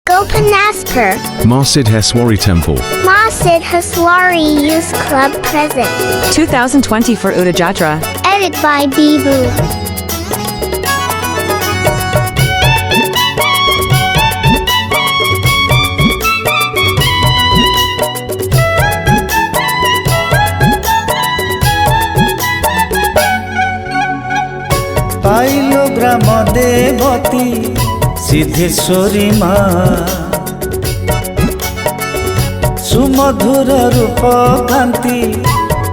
Gopinaspur, Masid Heswari Temple. Masid Haswari Youth Club present. 2020 for Uda Jatra. Edit by Bibu. पाइलो ग्राम देवती सिद्धेश्वरी माँ सुमधुर रूप कांति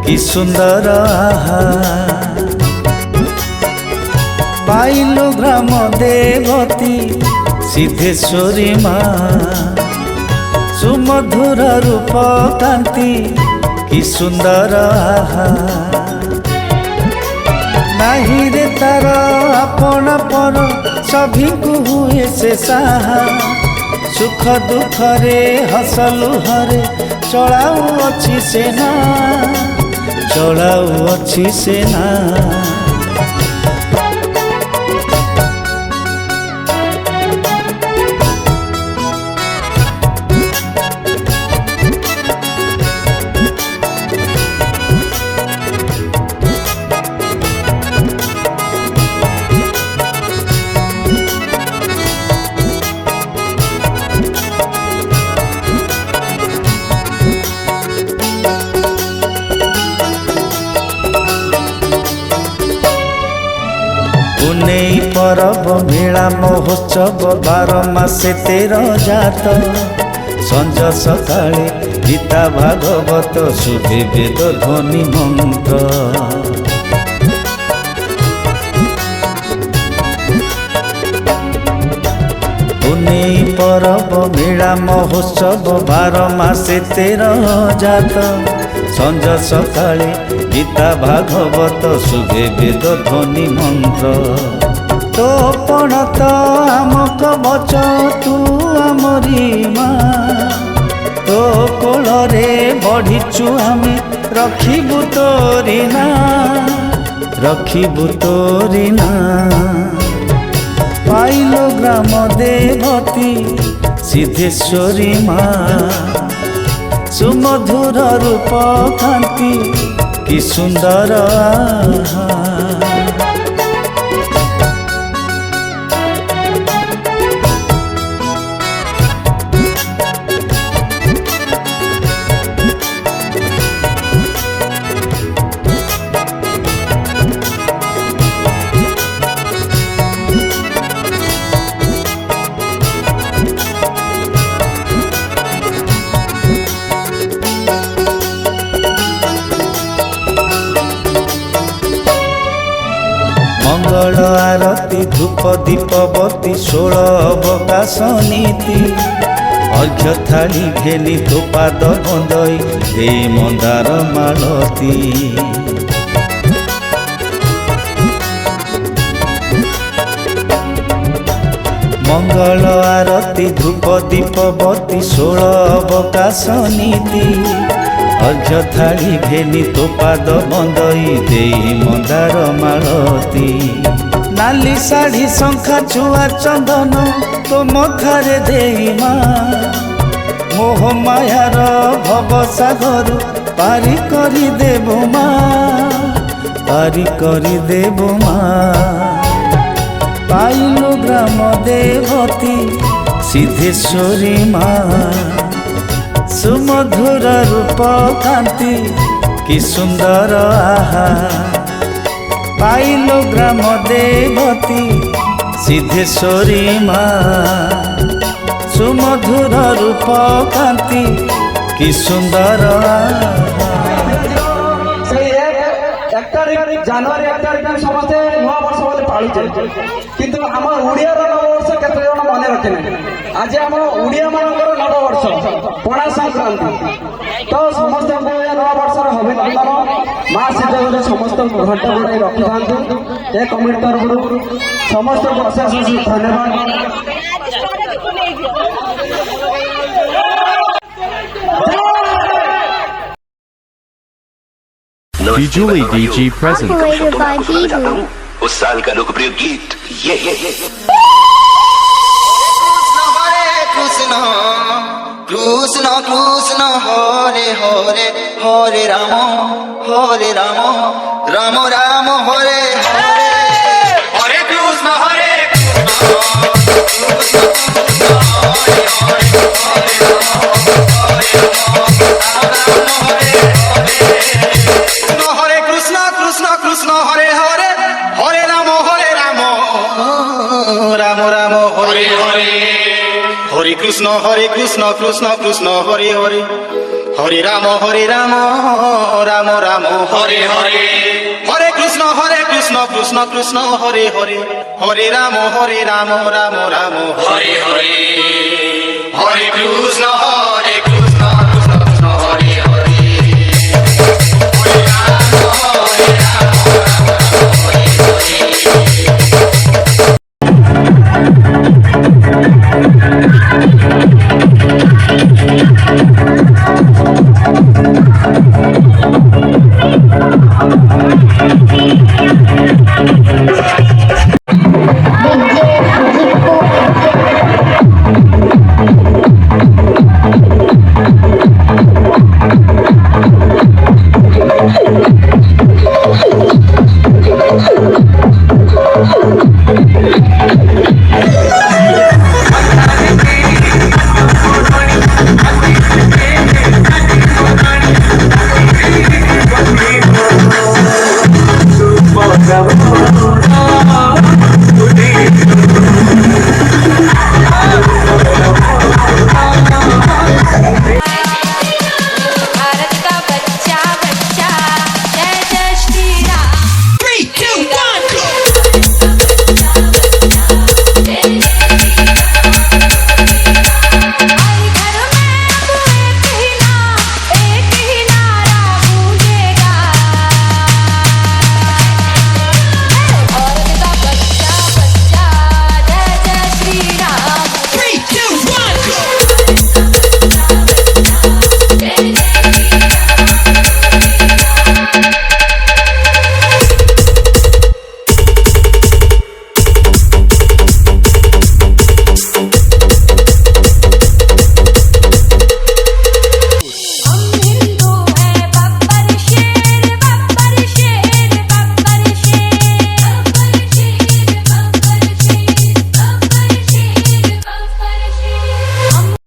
कि सुंदर आहा पाइलो ग्राम देवती सिद्धेश्वरी माँ सुमधुर रूप कांति कि सुंदर आहा नाही रे तार आपण पर सभी को हुए से साहा सुख दुख रे हसलुहरे चलाऊ अच्छी सेना चलाऊ अच्छी सेना पुनेई परब मेला महोत्सव 12 मासे 13 जात संज सकाळे गीता भागवत शुभे वेद ध्वनि मंत्र पुनेई परब मेला महोत्सव 12 मासे 13 जात संज सकाळे गीता भागवत शुभे वेद ध्वनि मंत्र तो पण तो आमक बच तू आमरी माँ तो कोल रे बढ़ीचु आमे रखिबु तोरी ना रखिबु तोरी ना पाइलो ग्राम देवती सिद्धेश्वरी माँ सुमधुर रूप कांति कि सुंदर आहा मंगल आरती धूप दीपवती 16 अवकाश नीति अर्घ्य थाली घेली तो पाद बंदई दे मंदार मालती मंगल आरती धूप दीपवती 16 अवकाश नीति अर्घ्य थाली घेनी तो पाद बंदई दे मंदार मालती नाली शाढ़ी शंखा छुआ चंदन तो मथारे देई माँ मोह मायार भव सागर पारी करी देबो माँ पारी करी देबो माँ पाइलो ग्राम देवती सिद्धेश्वरी माँ सुमधुर रूप कांति कि सुंदर आहा पाइलो ग्राम देवती सिद्धेश्वरी माँ सुमधुर रूप कांति कि सुंदर आहा जनवरी 1 तारिख समस्ते नुआ वर्ष बोले पालुचे किंतु आम ओडिया नववर्ष केते जन मन रखे ना आज आम ओडिया मानकर नववर्ष पणा संक्रांति तो समस्त नवा वर्ष अभिनंदन माँ सिद्धेश्वरी समस्त घंटा बड़ाई रखी था ए कमिटी तरफ समस्त अशेष धन्यवाद Bijuli DG present. Operated by Bibu. उस साल का लोकप्रिय गीत ये কৃষ্ণ কৃষ্ণ হরে হরে হরে রাম রাম রাম হরে হরে হরে কৃষ্ণ হরে হরে কৃষ্ণ কৃষ্ণ কৃষ্ণ হরে হরে হরে রাম রাম রাম হরে হরে হরে কৃষ্ণ কৃষ্ণ কৃষ্ণ হরে হরে হরে রাম রাম রাম হরে হরে হরে কৃষ্ণ কৃষ্ণ কৃষ্ণ হরে হরে হরে রাম রাম রাম হরে হরে